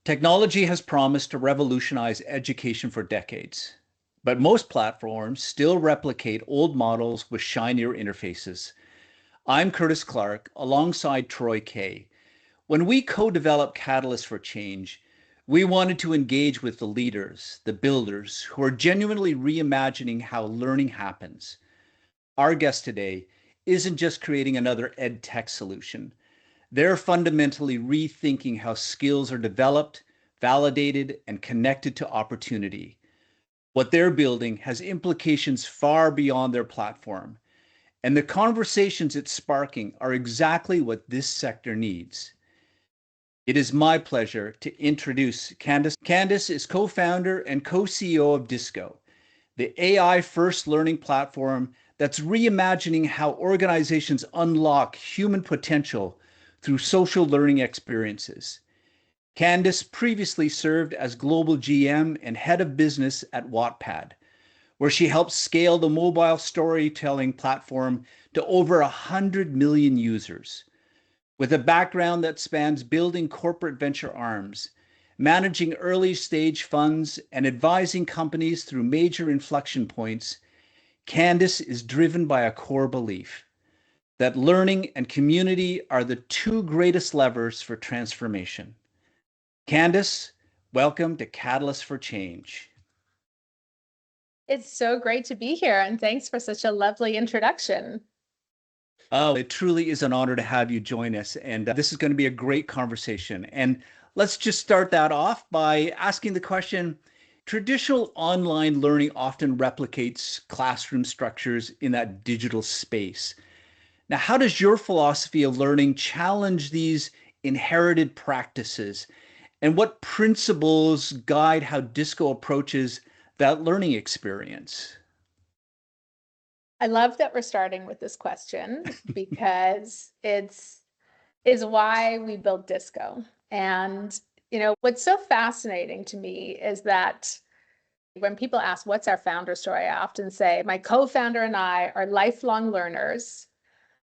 Technology has promised to revolutionize education for decades, but most platforms still replicate old models with shinier interfaces. I'm Curtis Clark alongside Troy Kay. When we co-developed Catalyst for Change, we wanted to engage with the leaders, the builders, who are genuinely reimagining how learning happens. Our guest today isn't just creating another ed tech solution. They're fundamentally rethinking how skills are developed, validated, and connected to opportunity. What they're building has implications far beyond their platform, and the conversations it's sparking are exactly what this sector needs. It is my pleasure to introduce Candice. Candice is co-founder and co-CEO of Disco, the AI-first learning platform that's reimagining how organizations unlock human potential through social learning experiences. Candice previously served as global GM and head of business at Wattpad, where she helped scale the mobile storytelling platform to over 100 million users. With a background that spans building corporate venture arms, managing early stage funds, and advising companies through major inflection points, Candice is driven by a core belief that learning and community are the two greatest levers for transformation. Candice, welcome to Catalyst for Change. It's so great to be here, and thanks for such a lovely introduction. Oh, it truly is an honor to have you join us. And this is going to be a great conversation. And let's just start that off by asking the question, traditional online learning often replicates classroom structures in that digital space. Now, how does your philosophy of learning challenge these inherited practices? And what principles guide how Disco approaches that learning experience? I love that we're starting with this question because it's is why we built Disco. And what's so fascinating to me is that when people ask what's our founder story, I often say my co-founder and I are lifelong learners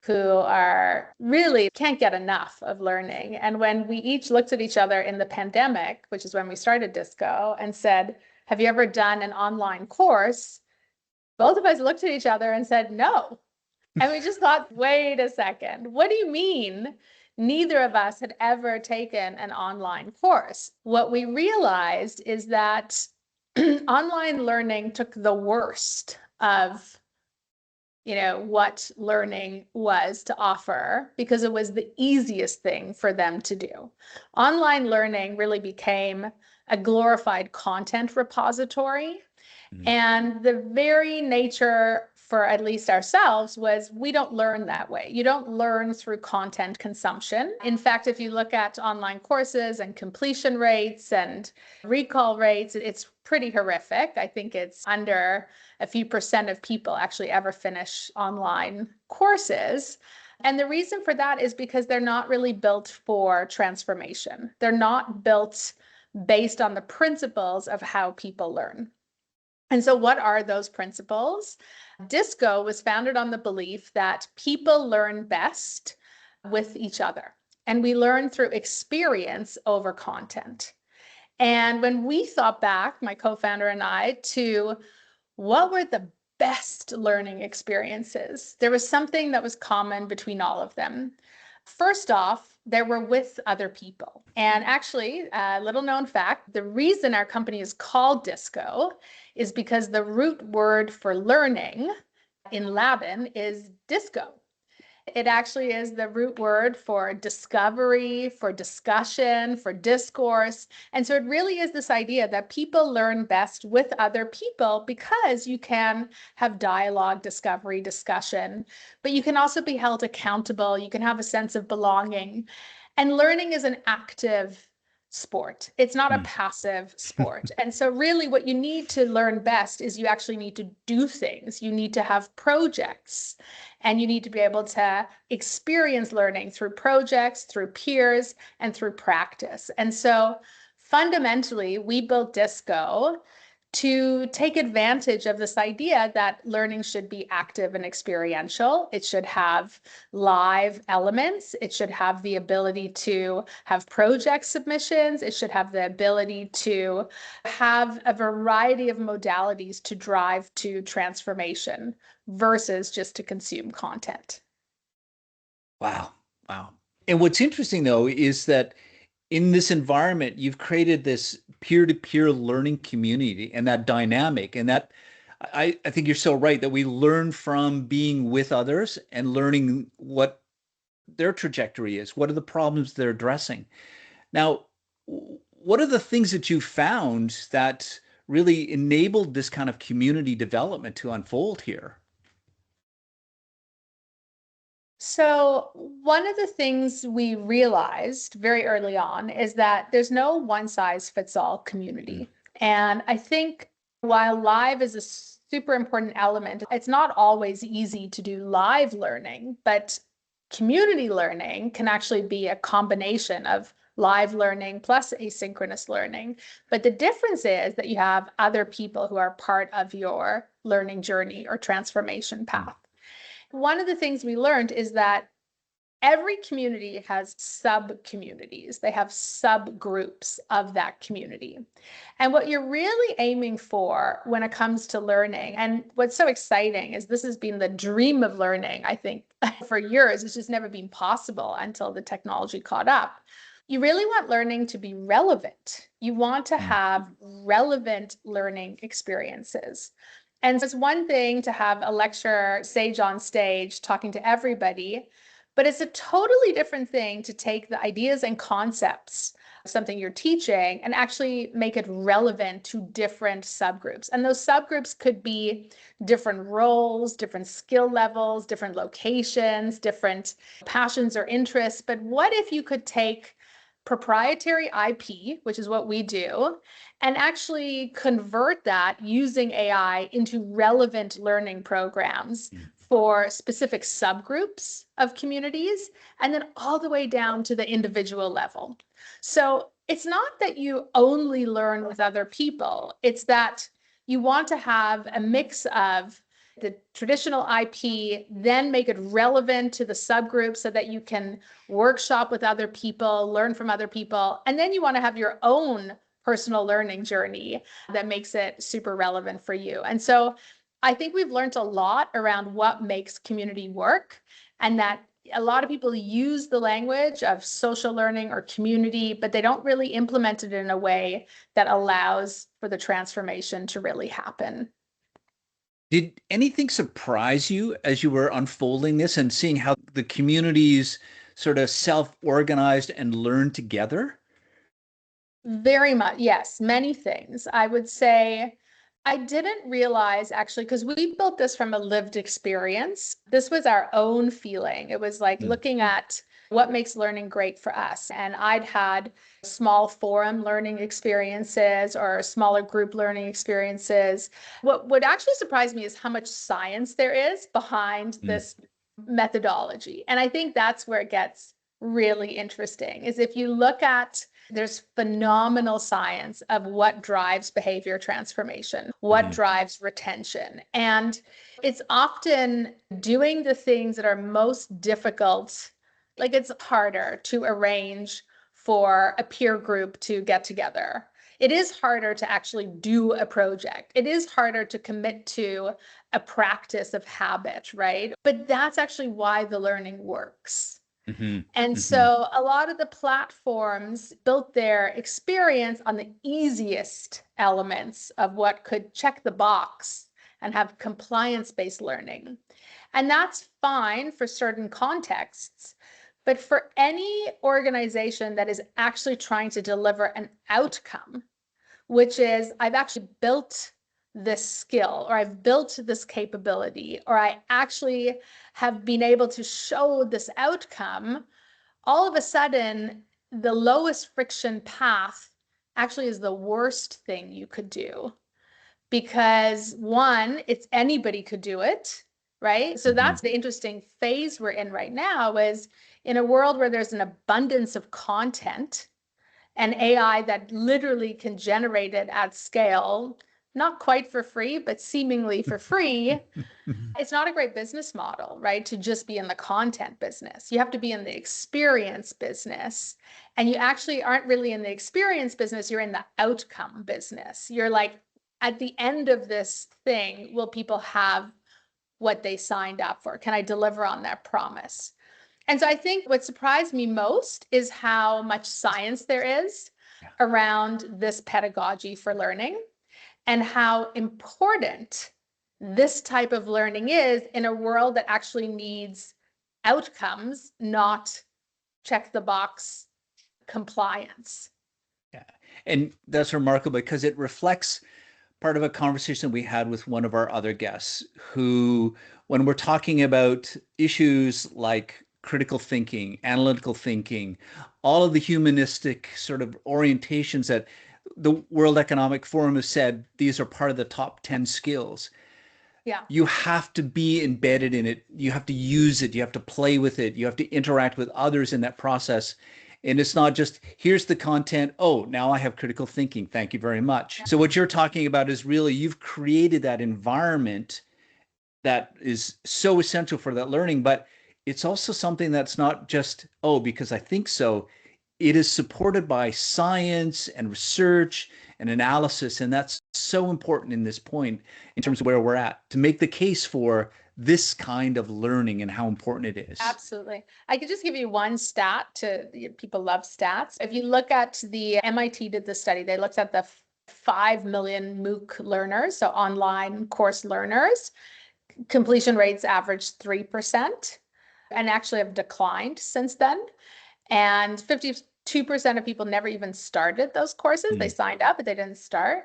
who are really can't get enough of learning. And when we each looked at each other in the pandemic, which is when we started Disco, and said, have you ever done an online course? Both of us looked at each other and said, no. And we just thought, wait a second, what do you mean? Neither of us had ever taken an online course. What we realized is that online learning took the worst of what learning was to offer because it was the easiest thing for them to do. Online learning really became a glorified content repository. And the very nature for at least ourselves was we don't learn that way. You don't learn through content consumption. In fact, if you look at online courses and completion rates and recall rates, it's pretty horrific. I think it's under a few percent of people actually ever finish online courses. And the reason for that is because they're not really built for transformation. They're not built based on the principles of how people learn. And so what are those principles? Disco was founded on the belief that people learn best with each other, and we learn through experience over content. And when we thought back, my co-founder and I, to what were the best learning experiences, there was something that was common between all of them. First off, they were with other people. And actually, a little known fact, the reason our company is called Disco is because the root word for learning in Latin is disco. It actually is the root word for discovery, for discussion, for discourse. And so it really is this idea that people learn best with other people because you can have dialogue, discovery, discussion, but you can also be held accountable. You can have a sense of belonging. And learning is an active sport. It's not a passive sport. And so really what you need to learn best is you actually need to do things. You need to have projects, and you need to be able to experience learning through projects, through peers, and through practice. And so fundamentally, we built Disco to take advantage of this idea that learning should be active and experiential. It should have live elements. It should have the ability to have project submissions. It should have the ability to have a variety of modalities to drive to transformation versus just to consume content. Wow. Wow. And what's interesting though is that in this environment, you've created this peer-to-peer learning community and that dynamic. And that I think you're so right that we learn from being with others and learning what their trajectory is. What are the problems they're addressing? Now, what are the things that you found that really enabled this kind of community development to unfold here? So, one of the things we realized very early on is that there's no one size fits all community. And I think while live is a super important element, it's not always easy to do live learning, but community learning can actually be a combination of live learning plus asynchronous learning. But the difference is that you have other people who are part of your learning journey or transformation path. One of the things we learned is that every community has sub-communities. They have subgroups of that community. And what you're really aiming for when it comes to learning, and what's so exciting is this has been the dream of learning, I think, for years. It's just never been possible until the technology caught up. You really want learning to be relevant. You want to have relevant learning experiences. And it's one thing to have a lecturer sage on stage talking to everybody, but it's a totally different thing to take the ideas and concepts of something you're teaching and actually make it relevant to different subgroups. And those subgroups could be different roles, different skill levels, different locations, different passions or interests. But what if you could take proprietary IP, which is what we do, and actually convert that using AI into relevant learning programs for specific subgroups of communities, and then all the way down to the individual level. So it's not that you only learn with other people, it's that you want to have a mix of the traditional IP, then make it relevant to the subgroup so that you can workshop with other people, learn from other people, and then you want to have your own personal learning journey that makes it super relevant for you. And so I think we've learned a lot around what makes community work, and that a lot of people use the language of social learning or community, but they don't really implement it in a way that allows for the transformation to really happen. Did anything surprise you as you were unfolding this and seeing how the communities sort of self-organized and learned together? Very much, yes, many things. I would say I didn't realize actually, because we built this from a lived experience. This was our own feeling. It was like looking at what makes learning great for us. And I'd had small forum learning experiences or smaller group learning experiences. What would actually surprise me is how much science there is behind this methodology. And I think that's where it gets really interesting, is if you look at there's phenomenal science of what drives behavior transformation, what drives retention. And it's often doing the things that are most difficult. Like it's harder to arrange for a peer group to get together. It is harder to actually do a project. It is harder to commit to a practice of habit, right? But that's actually why the learning works. And so a lot of the platforms built their experience on the easiest elements of what could check the box and have compliance-based learning. And that's fine for certain contexts. But for any organization that is actually trying to deliver an outcome, which is I've actually built this skill, or I've built this capability, or I actually have been able to show this outcome, all of a sudden, the lowest friction path actually is the worst thing you could do. Because one, it's anybody could do it, right? So that's the interesting phase we're in right now, is in a world where there's an abundance of content and AI that literally can generate it at scale, not quite for free, but seemingly for free, it's not a great business model, right? To just be in the content business. You have to be in the experience business. And you actually aren't really in the experience business, you're in the outcome business. You're like, at the end of this thing, will people have what they signed up for? Can I deliver on that promise? And so I think what surprised me most is how much science there is around this pedagogy for learning and how important this type of learning is in a world that actually needs outcomes, not check the box compliance. Yeah. And that's remarkable because it reflects part of a conversation we had with one of our other guests who, when we're talking about issues like critical thinking, analytical thinking, all of the humanistic sort of orientations that the World Economic Forum has said, these are part of the top 10 skills. Yeah. You have to be embedded in it. You have to use it. You have to play with it. You have to interact with others in that process. And it's not just, here's the content. Oh, now I have critical thinking. Thank you very much. So what you're talking about is really, you've created that environment that is so essential for that learning, but it's also something that's not just, oh, because I think so. It is supported by science and research and analysis. And that's so important in this point in terms of where we're at to make the case for this kind of learning and how important it is. Absolutely. I could just give you one stat people love stats. If you look at the MIT did the study, they looked at the 5 million MOOC learners, so online course learners. Completion rates averaged 3% and actually have declined since then. And 52% of people never even started those courses. They signed up, but they didn't start.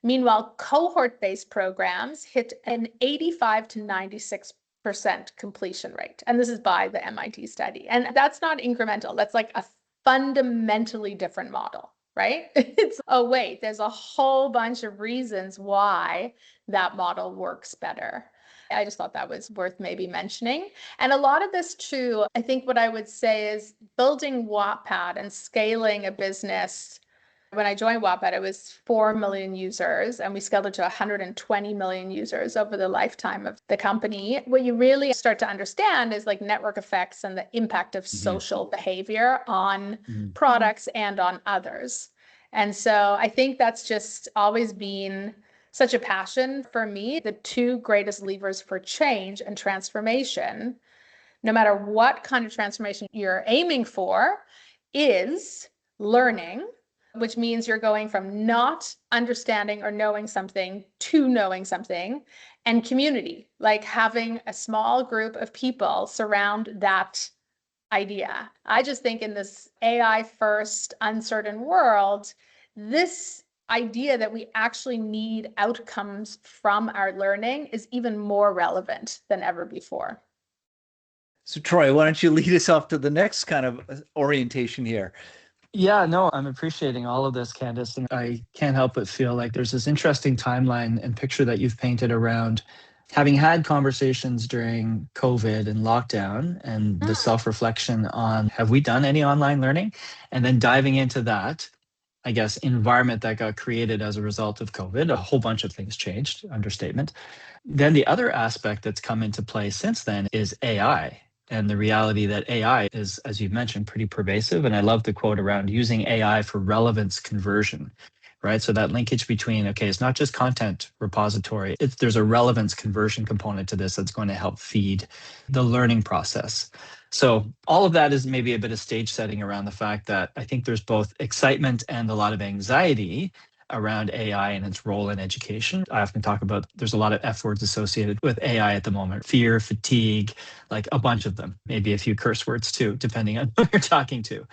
Meanwhile, cohort-based programs hit an 85 to 96% completion rate. And this is by the MIT study. And that's not incremental. That's like a fundamentally different model, right? It's, oh, wait, there's a whole bunch of reasons why that model works better. I just thought that was worth maybe mentioning. And a lot of this too, I think what I would say is building Wattpad and scaling a business. When I joined Wattpad, it was 4 million users, and we scaled it to 120 million users over the lifetime of the company. What you really start to understand is like network effects and the impact of social behavior on products and on others. And so I think that's just always been such a passion for me. The two greatest levers for change and transformation, no matter what kind of transformation you're aiming for, is learning, which means you're going from not understanding or knowing something to knowing something, and community, like having a small group of people surround that idea. I just think in this AI first uncertain world, this idea that we actually need outcomes from our learning is even more relevant than ever before. So Troy, why don't you lead us off to the next kind of orientation here? Yeah, no, I'm appreciating all of this, Candice, and I can't help but feel like there's this interesting timeline and picture that you've painted around having had conversations during COVID and lockdown and the self-reflection on, have we done any online learning? And then diving into that, I guess, environment that got created as a result of COVID. A whole bunch of things changed, understatement. Then the other aspect that's come into play since then is AI, and the reality that AI is, as you mentioned, pretty pervasive. And I love the quote around using AI for relevance conversion, right? So that linkage between, okay, it's not just content repository, there's a relevance conversion component to this that's going to help feed the learning process. So all of that is maybe a bit of stage setting around the fact that I think there's both excitement and a lot of anxiety around AI and its role in education. I often talk about there's a lot of F words associated with AI at the moment: fear, fatigue, like a bunch of them, maybe a few curse words too, depending on who you're talking to.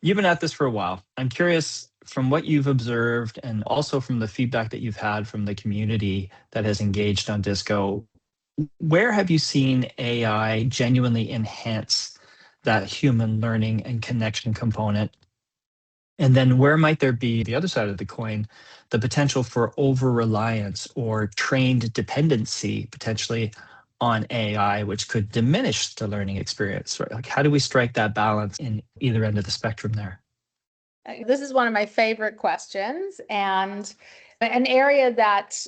You've been at this for a while. I'm curious, from what you've observed and also from the feedback that you've had from the community that has engaged on Disco, where have you seen AI genuinely enhance that human learning and connection component? And then where might there be, the other side of the coin, the potential for over-reliance or trained dependency potentially on AI, which could diminish the learning experience? Right? Like, how do we strike that balance in either end of the spectrum there? This is one of my favorite questions. And an area that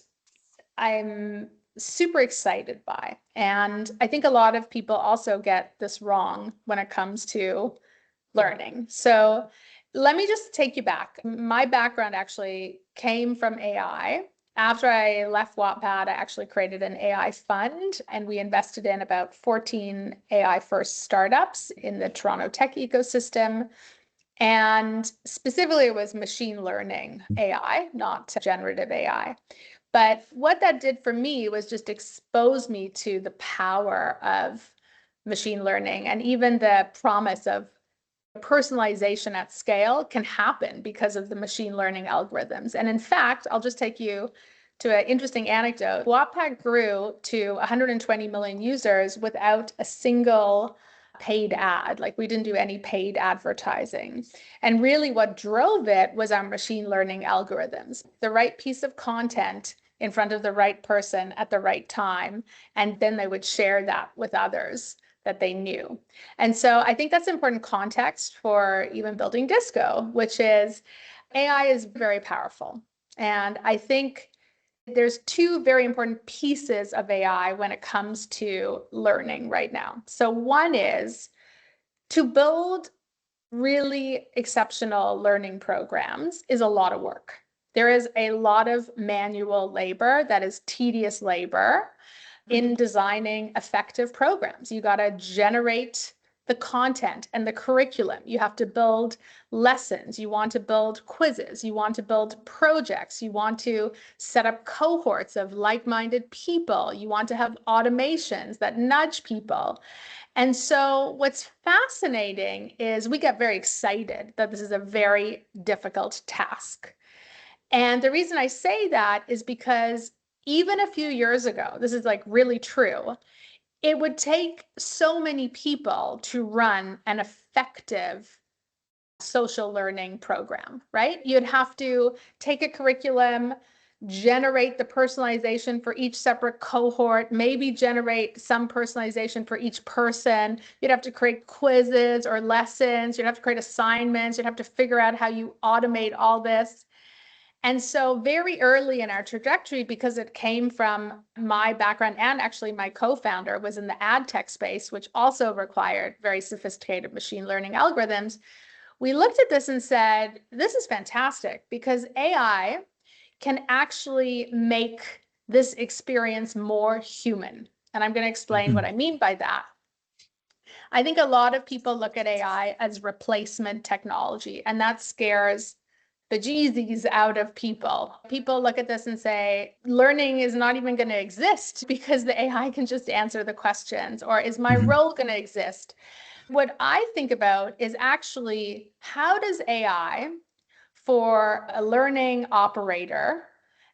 I'm super excited by. And I think a lot of people also get this wrong when it comes to learning. So let me just take you back. My background actually came from AI. After I left Wattpad, I actually created an AI fund, and we invested in about 14 AI first startups in the Toronto tech ecosystem. And specifically, it was machine learning AI, not generative AI. But what that did for me was just expose me to the power of machine learning, and even the promise of personalization at scale can happen because of the machine learning algorithms. And in fact, I'll just take you to an interesting anecdote. Wattpad grew to 120 million users without a single paid ad. Like, we didn't do any paid advertising. And really what drove it was our machine learning algorithms, the right piece of content in front of the right person at the right time. And then they would share that with others that they knew. And so I think that's important context for even building Disco, which is AI is very powerful. And I think there's two very important pieces of AI when it comes to learning right now. So one is to build really exceptional learning programs is a lot of work. There is a lot of manual labor that is tedious labor in designing effective programs. You got to generate the content and the curriculum. You have to build lessons. You want to build quizzes. You want to build projects. You want to set up cohorts of like-minded people. You want to have automations that nudge people. And so what's fascinating is we get very excited that this is a very difficult task. And the reason I say that is because even a few years ago, this is like really true, it would take so many people to run an effective social learning program, right? You'd have to take a curriculum, generate the personalization for each separate cohort, maybe generate some personalization for each person. You'd have to create quizzes or lessons. You'd have to create assignments. You'd have to figure out how you automate all this. And so very early in our trajectory, because it came from my background, and actually my co-founder was in the ad tech space, which also required very sophisticated machine learning algorithms, we looked at this and said, this is fantastic because AI can actually make this experience more human. And I'm going to explain what I mean by that. I think a lot of people look at AI as replacement technology, and that scares bejeezies out of people. People look at this and say, learning is not even going to exist because the AI can just answer the questions, or is my role going to exist? What I think about is actually, how does AI for a learning operator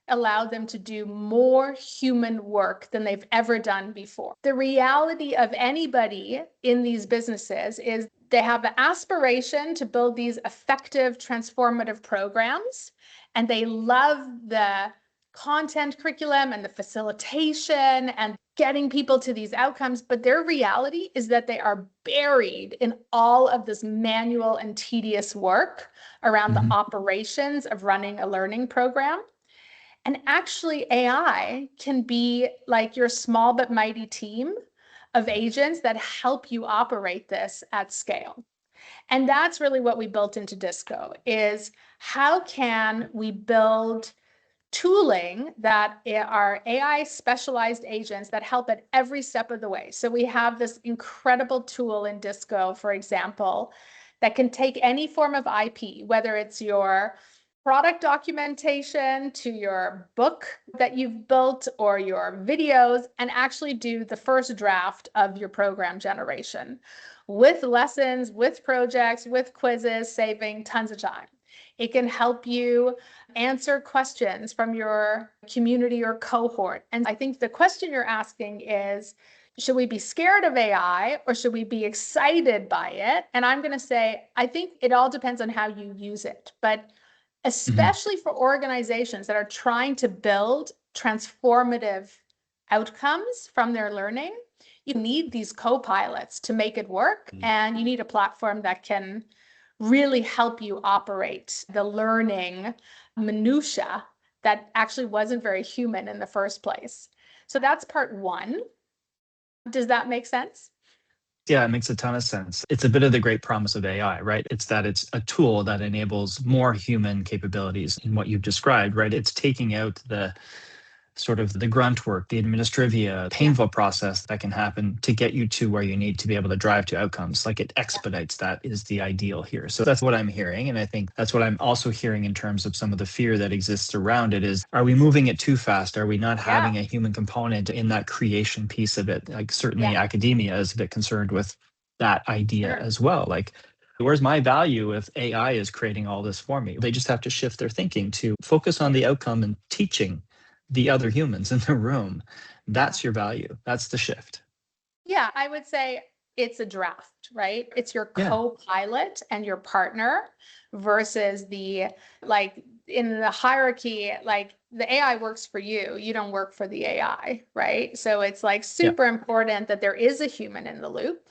allow them to do more human work than they've ever done before? The reality of anybody in these businesses is they have the aspiration to build these effective, transformative programs, and they love the content curriculum and the facilitation and getting people to these outcomes. But their reality is that they are buried in all of this manual and tedious work around the operations of running a learning program. And actually, AI can be like your small but mighty team of agents that help you operate this at scale. And that's really what we built into Disco, is how can we build tooling that are AI specialized agents that help at every step of the way. So we have this incredible tool in Disco, for example, that can take any form of IP, whether it's your product documentation to your book that you've built or your videos, and actually do the first draft of your program generation with lessons, with projects, with quizzes, saving tons of time. It can help you answer questions from your community or cohort. And I think the question you're asking is, should we be scared of AI or should we be excited by it? And I'm going to say, I think it all depends on how you use it. But especially for organizations that are trying to build transformative outcomes from their learning, you need these co-pilots to make it work. And you need a platform that can really help you operate the learning minutia that actually wasn't very human in the first place. So that's part one. Does that make sense? Yeah, it makes a ton of sense. It's a bit of the great promise of AI, right? It's that it's a tool that enables more human capabilities in what you've described, right? It's taking out the sort of the grunt work, the administrivia, painful process that can happen to get you to where you need to be able to drive to outcomes. Like it expedites that is the ideal here. So that's what I'm hearing. And I think that's what I'm also hearing in terms of some of the fear that exists around it is, are we moving it too fast? Are we not having a human component in that creation piece of it? Like certainly academia is a bit concerned with that idea as well. Like, where's my value if AI is creating all this for me? They just have to shift their thinking to focus on the outcome and teaching the other humans in the room. That's your value. That's the shift. Yeah, I would say it's a draft, right? It's your co-pilot and your partner versus the, like in the hierarchy, like the AI works for you, you don't work for the AI, right? So it's like super important that there is a human in the loop.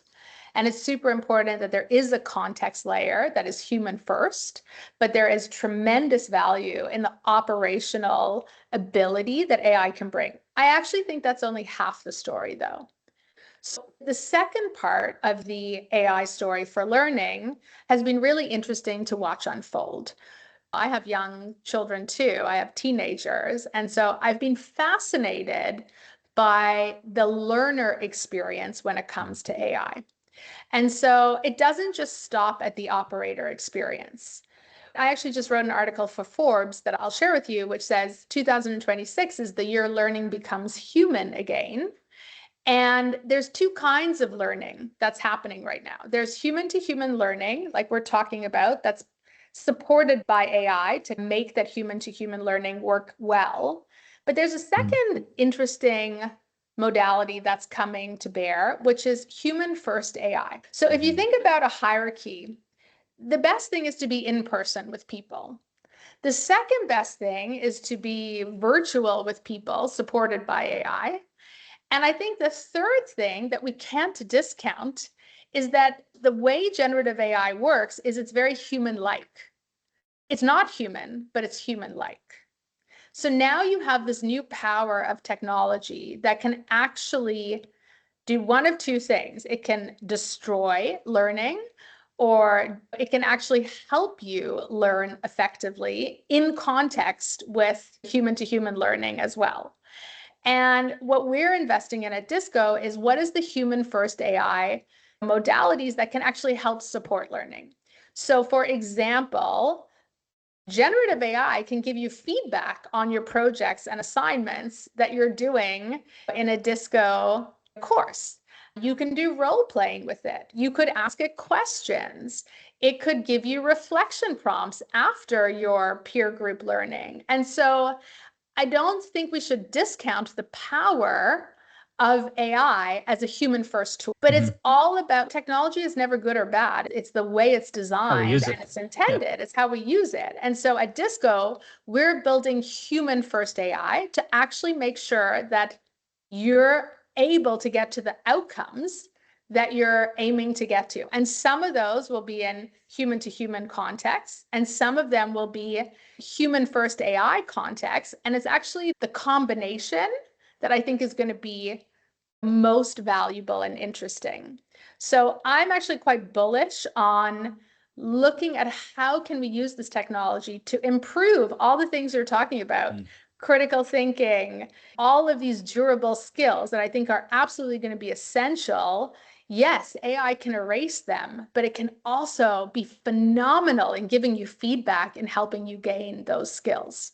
And it's super important that there is a context layer that is human first, but there is tremendous value in the operational ability that AI can bring. I actually think that's only half the story, though. So the second part of the AI story for learning has been really interesting to watch unfold. I have young children too. I have teenagers. And so I've been fascinated by the learner experience when it comes to AI. And so it doesn't just stop at the operator experience. I actually just wrote an article for Forbes that I'll share with you, which says 2026 is the year learning becomes human again. And there's two kinds of learning that's happening right now. There's human to human learning, like we're talking about, that's supported by AI to make that human to human learning work well. But there's a second interesting modality that's coming to bear, which is human first AI. So if you think about a hierarchy, the best thing is to be in person with people. The second best thing is to be virtual with people supported by AI. And I think the third thing that we can't discount is that the way generative AI works is it's very human-like. It's not human, but it's human-like. So now you have this new power of technology that can actually do one of two things. It can destroy learning, or it can actually help you learn effectively in context with human to human learning as well. And what we're investing in at Disco is what is the human first AI modalities that can actually help support learning. So for example, generative AI can give you feedback on your projects and assignments that you're doing in a Disco course. You can do role playing with it. You could ask it questions. It could give you reflection prompts after your peer group learning. And so I don't think we should discount the power of AI as a human first tool, but it's all about technology is never good or bad. It's the way it's designed and it's intended. It's how we use it. And so at Disco, we're building human first AI to actually make sure that you're able to get to the outcomes that you're aiming to get to. And some of those will be in human to human context, and some of them will be human first AI context. And it's actually the combination that I think is going to be most valuable and interesting. So I'm actually quite bullish on looking at how can we use this technology to improve all the things you're talking about. Critical thinking, all of these durable skills that I think are absolutely going to be essential. Yes, AI can erase them, but it can also be phenomenal in giving you feedback and helping you gain those skills.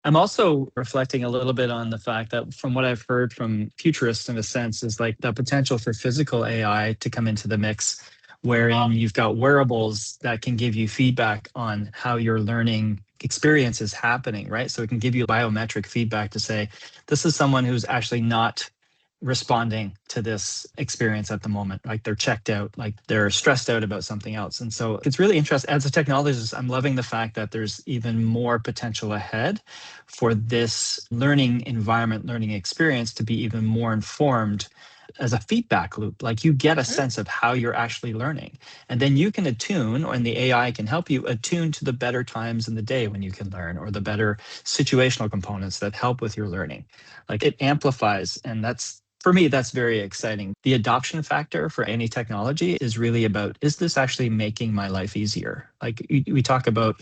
I'm also reflecting a little bit on the fact that from what I've heard from futurists in a sense is like the potential for physical AI to come into the mix, wherein you've got wearables that can give you feedback on how your learning experience is happening, right? So it can give you biometric feedback to say, this is someone who's actually not responding to this experience at the moment. Like they're checked out, like they're stressed out about something else. And so it's really interesting. As a technologist, I'm loving the fact that there's even more potential ahead for this learning environment, learning experience to be even more informed as a feedback loop. Like you get a sense of how you're actually learning. And then you can attune, and the AI can help you attune to the better times in the day when you can learn, or the better situational components that help with your learning. Like it amplifies, and that's, for me, that's very exciting. The adoption factor for any technology is really about, is this actually making my life easier? Like we talk about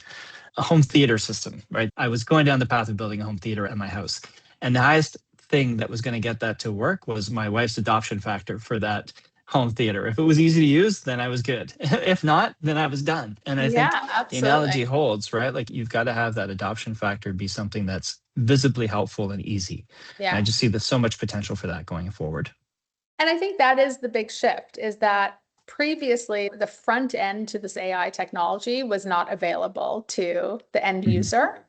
a home theater system, right? I was going down the path of building a home theater at my house. And the highest thing that was going to get that to work was my wife's adoption factor for that home theater. If it was easy to use, then I was good. If not, then I was done. And I think Yeah, the analogy absolutely. holds, right? Like you've got to have that adoption factor be something that's visibly helpful and easy. And I Yeah. just see there's so much potential for that going forward. And I think that is the big shift, is that previously the front end to this AI technology was not available to the end Mhm. user.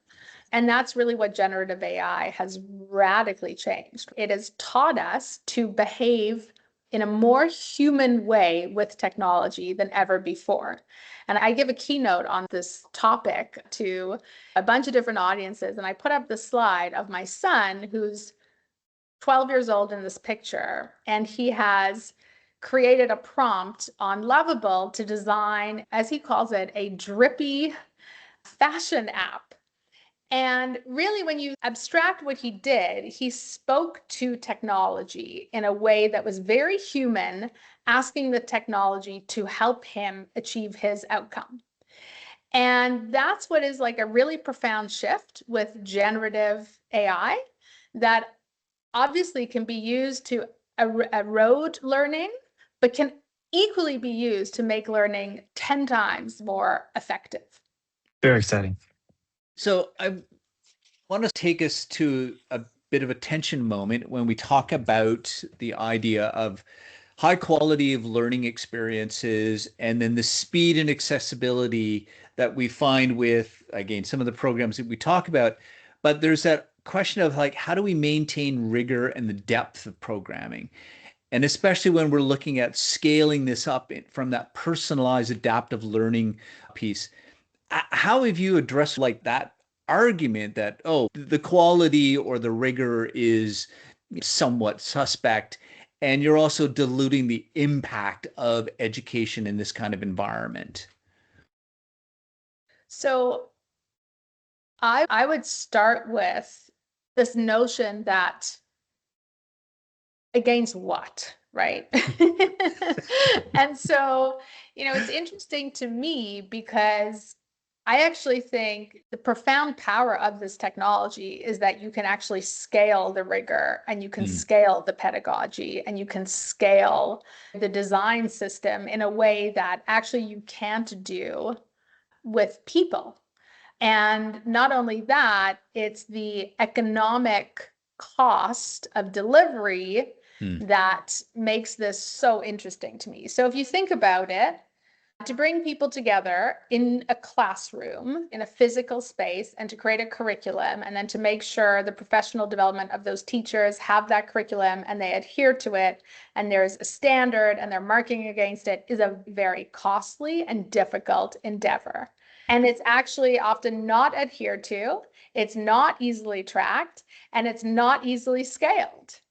And that's really what generative AI has radically changed. It has taught us to behave in a more human way with technology than ever before. And I give a keynote on this topic to a bunch of different audiences. And I put up the slide of my son, who's 12 years old in this picture, and he has created a prompt on Lovable to design, as he calls it, a drippy fashion app. And really, when you abstract what he did, he spoke to technology in a way that was very human, asking the technology to help him achieve his outcome. And that's what is like a really profound shift with generative AI that obviously can be used to erode learning, but can equally be used to make learning 10 times more effective. Very exciting. So I want to take us to a bit of a tension moment when we talk about the idea of high quality of learning experiences and then the speed and accessibility that we find with, again, some of the programs that we talk about. But there's that question of like, how do we maintain rigor and the depth of programming? And especially when we're looking at scaling this up from that personalized adaptive learning piece. How have you addressed like that argument that, oh, the quality or the rigor is somewhat suspect, and you're also diluting the impact of education in this kind of environment? So I would start with this notion that against what, right? And so, it's interesting to me because I actually think the profound power of this technology is that you can actually scale the rigor, and you can Mm. scale the pedagogy, and you can scale the design system in a way that actually you can't do with people. And not only that, it's the economic cost of delivery Mm. that makes this so interesting to me. So if you think about it, to bring people together in a classroom, in a physical space, and to create a curriculum, and then to make sure the professional development of those teachers have that curriculum and they adhere to it, and there's a standard and they're marking against it, is a very costly and difficult endeavor. And it's actually often not adhered to, it's not easily tracked, and it's not easily scaled.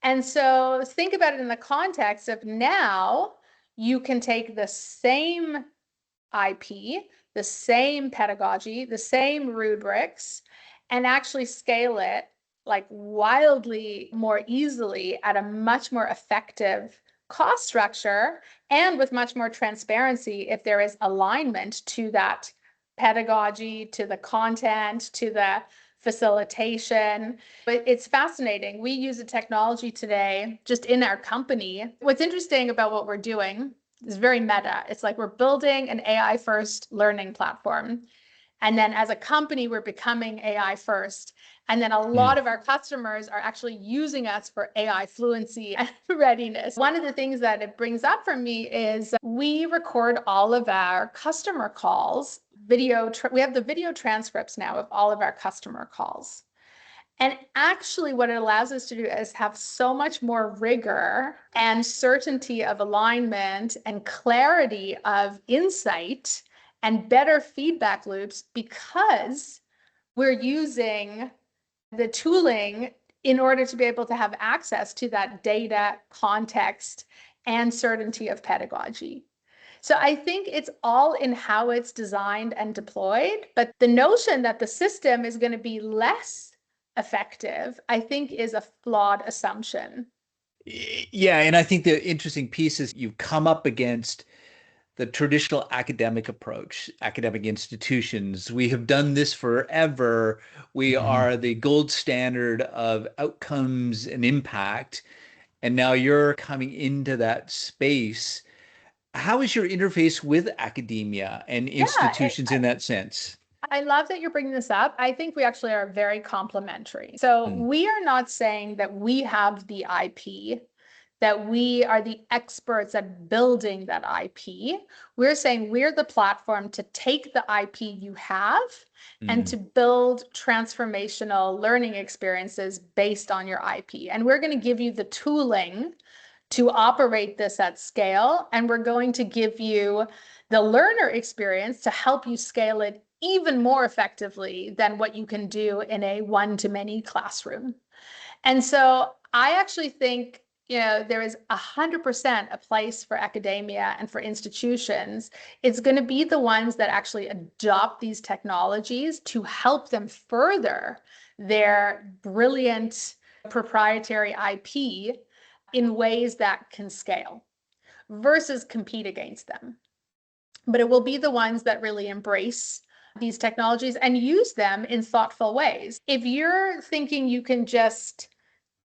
And so think about it in the context of now you can take the same IP, the same pedagogy, the same rubrics, and actually scale it like wildly more easily at a much more effective cost structure, and with much more transparency if there is alignment to that pedagogy, to the content, to the facilitation. But it's fascinating. We use a technology today just in our company. What's interesting about what we're doing is very meta. It's like we're building an AI first learning platform. And then as a company, we're becoming AI first. And then a lot Mm. of our customers are actually using us for AI fluency and readiness. One of the things that it brings up for me is we record all of our customer calls, we have the video transcripts now of all of our customer calls. And actually, what it allows us to do is have so much more rigor and certainty of alignment and clarity of insight and better feedback loops, because we're using the tooling in order to be able to have access to that data, context, and certainty of pedagogy. So I think it's all in how it's designed and deployed, but the notion that the system is going to be less effective, I think, is a flawed assumption. Yeah, and I think the interesting piece is you come up against the traditional academic approach, academic institutions. We have done this forever. We are the gold standard of outcomes and impact. And now you're coming into that space. How is your interface with academia and Yeah, institutions in that sense? I love that you're bringing this up. I think we actually are very complementary. So Mm, we are not saying that we have the IP, that we are the experts at building that IP. We're saying we're the platform to take the IP you have and mm. to build transformational learning experiences based on your IP. And we're going to give you the tooling to operate this at scale. And we're going to give you the learner experience to help you scale it even more effectively than what you can do in a one-to-many classroom. And so I actually think, there is 100% a place for academia and for institutions. It's going to be the ones that actually adopt these technologies to help them further their brilliant proprietary IP in ways that can scale versus compete against them. But it will be the ones that really embrace these technologies and use them in thoughtful ways. If you're thinking you can just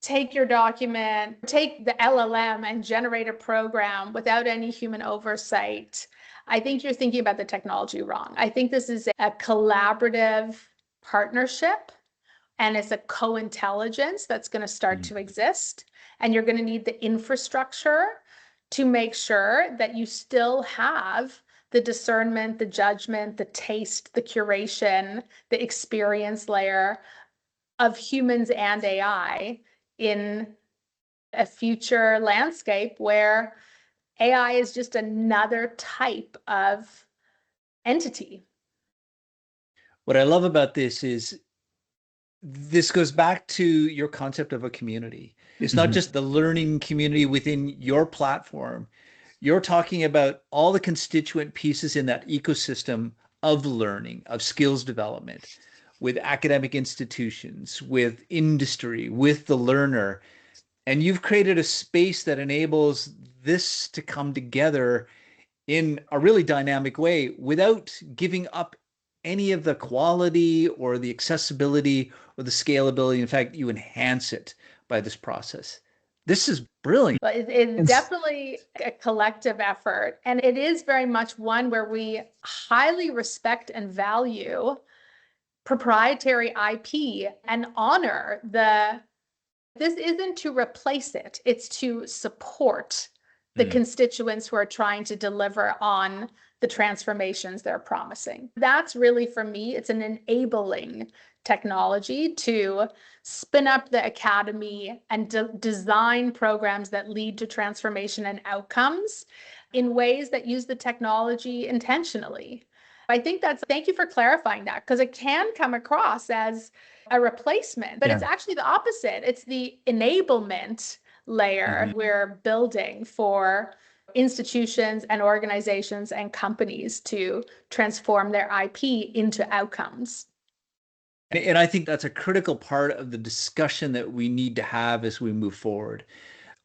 take your document, take the LLM and generate a program without any human oversight, I think you're thinking about the technology wrong. I think this is a collaborative partnership, and it's a co-intelligence that's going to start to exist. And you're going to need the infrastructure to make sure that you still have the discernment, the judgment, the taste, the curation, the experience layer of humans and AI in a future landscape where AI is just another type of entity. What I love about this is this goes back to your concept of a community. It's not just the learning community within your platform. You're talking about all the constituent pieces in that ecosystem of learning, of skills development, with academic institutions, with industry, with the learner. And you've created a space that enables this to come together in a really dynamic way without giving up any of the quality or the accessibility or the scalability. In fact, you enhance it by this process. This is brilliant. But it's It's definitely a collective effort. And it is very much one where we highly respect and value proprietary IP and honor this isn't to replace it, it's to support the constituents who are trying to deliver on the transformations they're promising. That's really, for me, it's an enabling technology to spin up the academy and design programs that lead to transformation and outcomes in ways that use the technology intentionally. I think thank you for clarifying that, because it can come across as a replacement, but it's actually the opposite. It's the enablement layer we're building for institutions and organizations and companies to transform their IP into outcomes. And I think that's a critical part of the discussion that we need to have as we move forward.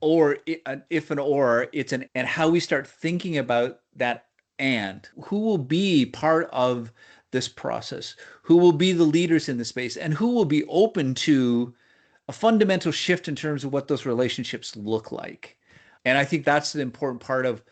Or if an or, it's an and how we start thinking about that and who will be part of this process, who will be the leaders in the space, and who will be open to a fundamental shift in terms of what those relationships look like. And I think that's the important part of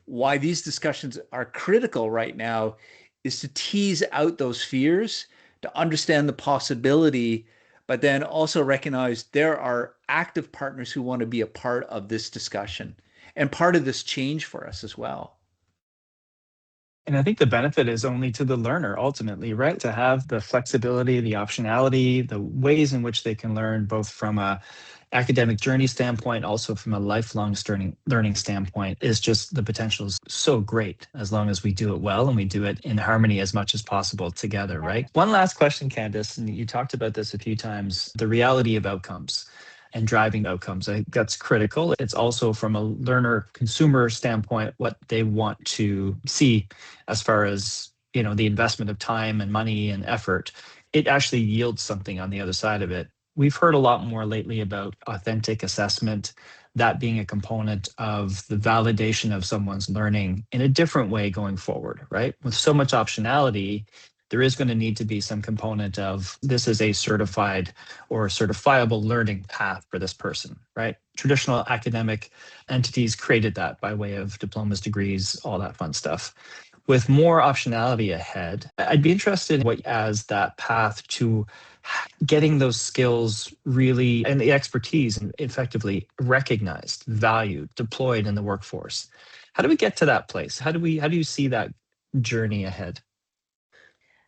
why these discussions are critical right now, is to tease out those fears, to understand the possibility, but then also recognize there are active partners who want to be a part of this discussion and part of this change for us as well. And I think the benefit is only to the learner ultimately, right? To have the flexibility, the optionality, the ways in which they can learn both from a academic journey standpoint, also from a lifelong learning standpoint, is just the potential is so great as long as we do it well and we do it in harmony as much as possible together, right? One last question, Candice, and you talked about this a few times, the reality of outcomes and driving outcomes. I think that's critical. It's also from a learner consumer standpoint, what they want to see as far as, the investment of time and money and effort. It actually yields something on the other side of it. We've heard a lot more lately about authentic assessment, that being a component of the validation of someone's learning in a different way going forward, right? With so much optionality, there is going to need to be some component of this is a certified or certifiable learning path for this person, right? Traditional academic entities created that by way of diplomas, degrees, all that fun stuff. With more optionality ahead, I'd be interested in what as that path to getting those skills really and the expertise effectively recognized, valued, deployed in the workforce. How do we get to that place? How do you see that journey ahead?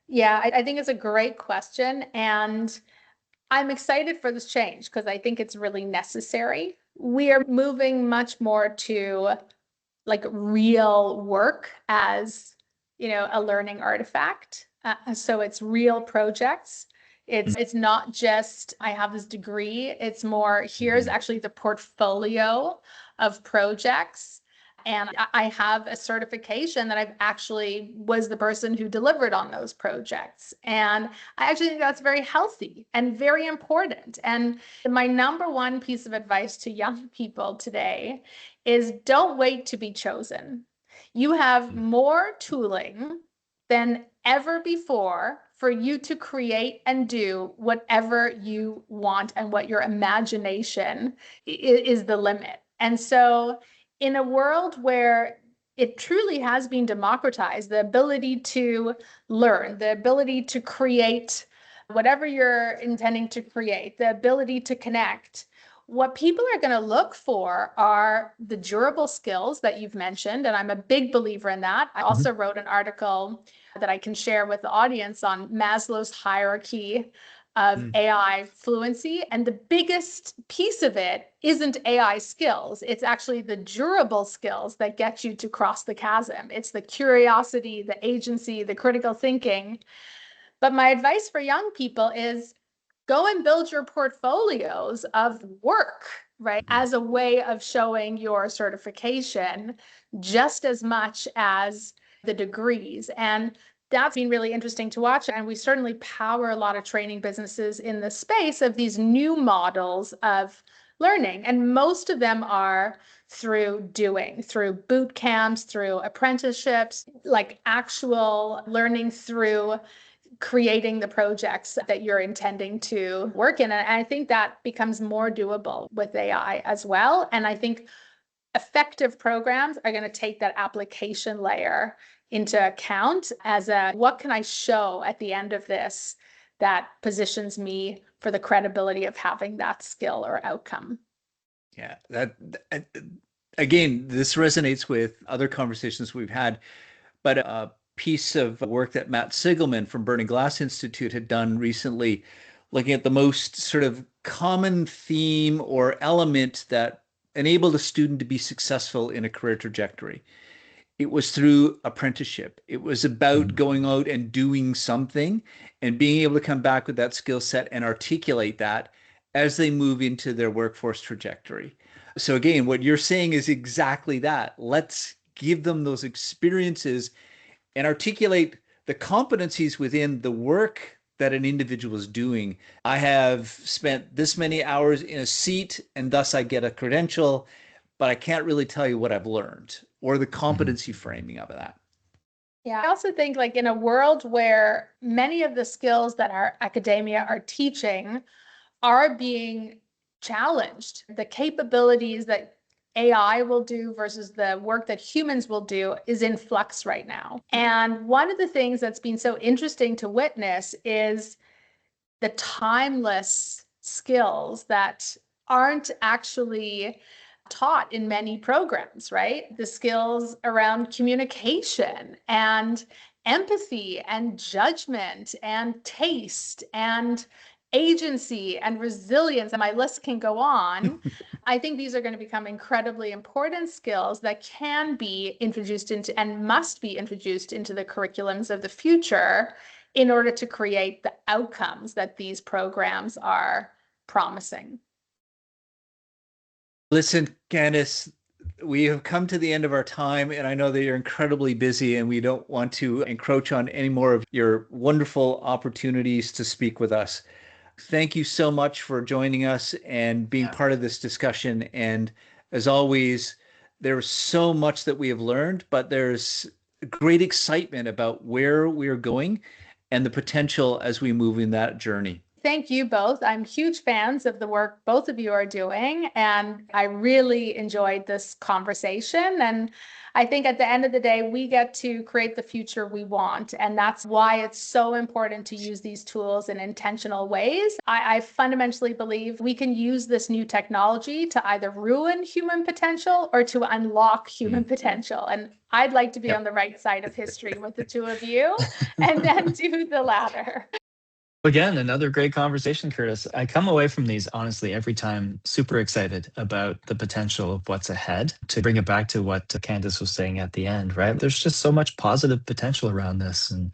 Yeah, I think it's a great question. And I'm excited for this change because I think it's really necessary. We are moving much more to like real work as, a learning artifact. So it's real projects. It's not just I have this degree. It's more here's actually the portfolio of projects. And I have a certification that I've actually was the person who delivered on those projects. And I actually think that's very healthy and very important. And my number one piece of advice to young people today is don't wait to be chosen. You have more tooling than ever before for you to create and do whatever you want and what your imagination is the limit. And so in a world where it truly has been democratized, the ability to learn, the ability to create whatever you're intending to create, the ability to connect, what people are going to look for are the durable skills that you've mentioned. And I'm a big believer in that. I also wrote an article that I can share with the audience on Maslow's hierarchy of AI fluency. And the biggest piece of it isn't AI skills. It's actually the durable skills that get you to cross the chasm. It's the curiosity, the agency, the critical thinking. But my advice for young people is go and build your portfolios of work, right? As a way of showing your certification just as much as the degrees. And that's been really interesting to watch. And we certainly power a lot of training businesses in the space of these new models of learning. And most of them are through boot camps, through apprenticeships, like actual learning through creating the projects that you're intending to work in. And I think that becomes more doable with AI as well. And I think effective programs are going to take that application layer into account as what can I show at the end of this that positions me for the credibility of having that skill or outcome. Yeah, again, this resonates with other conversations we've had, but a piece of work that Matt Sigelman from Burning Glass Institute had done recently, looking at the most sort of common theme or element that enabled a student to be successful in a career trajectory. It was through apprenticeship. It was about going out and doing something and being able to come back with that skill set and articulate that as they move into their workforce trajectory. So again, what you're saying is exactly that. Let's give them those experiences and articulate the competencies within the work that an individual is doing. I have spent this many hours in a seat and thus I get a credential, but I can't really tell you what I've learned or the competency framing of that. Yeah, I also think like in a world where many of the skills that our academia are teaching are being challenged, the capabilities that AI will do versus the work that humans will do is in flux right now. And one of the things that's been so interesting to witness is the timeless skills that aren't actually taught in many programs, right? The skills around communication and empathy and judgment and taste and agency and resilience, and my list can go on. I think these are going to become incredibly important skills that can be introduced into and must be introduced into the curriculums of the future in order to create the outcomes that these programs are promising. Listen, Candice, we have come to the end of our time, and I know that you're incredibly busy, and we don't want to encroach on any more of your wonderful opportunities to speak with us. Thank you so much for joining us and being part of this discussion. And as always, there's so much that we have learned, but there's great excitement about where we're going and the potential as we move in that journey. Thank you both. I'm huge fans of the work both of you are doing, and I really enjoyed this conversation. And I think at the end of the day, we get to create the future we want. And that's why it's so important to use these tools in intentional ways. I fundamentally believe we can use this new technology to either ruin human potential or to unlock human potential. And I'd like to be on the right side of history with the two of you and then do the latter. Again, another great conversation, Curtis. I come away from these, honestly, every time super excited about the potential of what's ahead. To bring it back to what Candice was saying at the end, right? There's just so much positive potential around this. And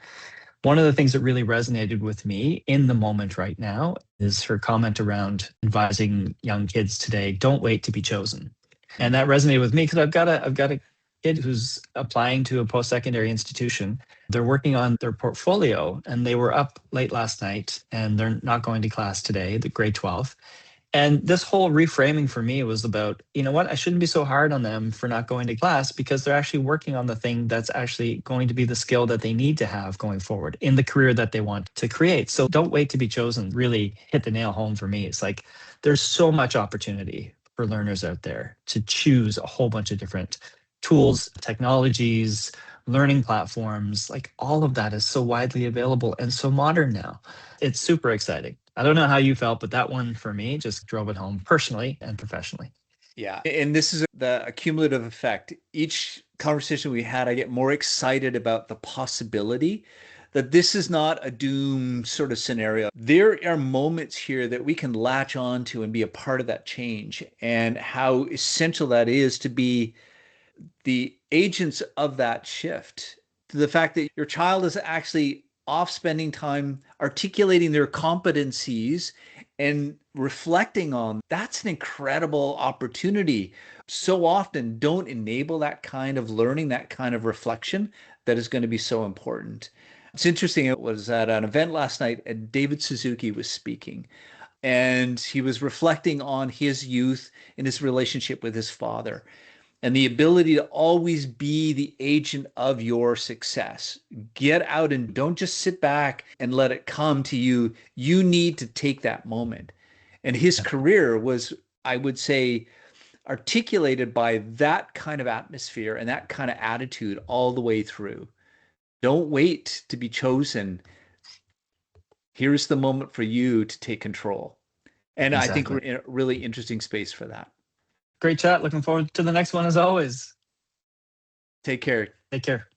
one of the things that really resonated with me in the moment right now is her comment around advising young kids today, don't wait to be chosen. And that resonated with me because I've got a kid who's applying to a post-secondary institution. They're working on their portfolio, and they were up late last night, and they're not going to class today, the grade 12. And this whole reframing for me was about, you know what, I shouldn't be so hard on them for not going to class because they're actually working on the thing that's actually going to be the skill that they need to have going forward in the career that they want to create. So don't wait to be chosen really hit the nail home for me. It's like there's so much opportunity for learners out there to choose a whole bunch of different tools, technologies, learning platforms. Like all of that is so widely available and so modern now. It's super exciting. I don't know how you felt, but that one for me just drove it home personally and professionally. Yeah. And this is the accumulative effect. Each conversation we had, I get more excited about the possibility that this is not a doom sort of scenario. There are moments here that we can latch on to and be a part of that change, and how essential that is to be the agents of that shift. The fact that your child is actually off spending time articulating their competencies and reflecting on that's an incredible opportunity. So often don't enable that kind of learning, that kind of reflection that is going to be so important. It's interesting. It was at an event last night, and David Suzuki was speaking, and he was reflecting on his youth and his relationship with his father, and the ability to always be the agent of your success. Get out and don't just sit back and let it come to you. You need to take that moment. And his career was, I would say, articulated by that kind of atmosphere and that kind of attitude all the way through. Don't wait to be chosen. Here's the moment for you to take control. And I think we're in a really interesting space for that. Great chat. Looking forward to the next one as always. Take care. Take care.